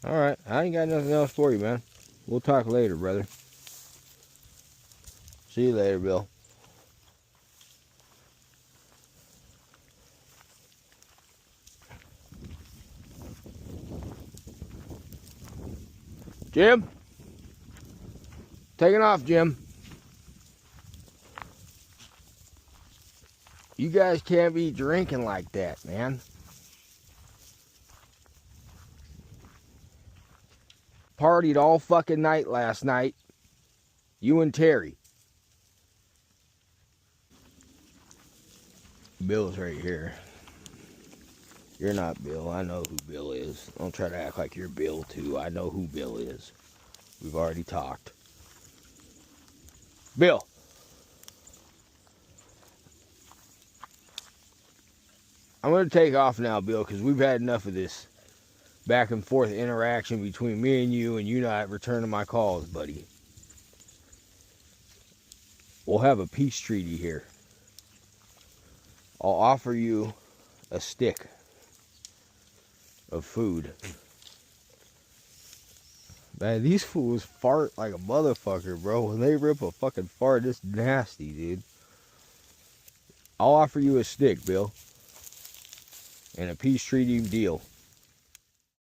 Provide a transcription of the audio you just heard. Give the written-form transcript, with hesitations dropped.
Alright, I ain't got nothing else for you, man. We'll talk later, brother. See you later, Bill. Jim? Taking off, Jim. You guys can't be drinking like that, man. Partied all fucking night last night. You and Terry. Bill's right here. You're not Bill. I know who Bill is. Don't try to act like you're Bill, too. I know who Bill is. We've already talked. Bill. I'm going to take off now, Bill, because we've had enough of this back and forth interaction between me and you not returning my calls, buddy. We'll have a peace treaty here. I'll offer you a stick of food. Man, these fools fart like a motherfucker, bro. When they rip a fucking fart, it's nasty, dude. I'll offer you a stick, Bill. And a peace treaty deal.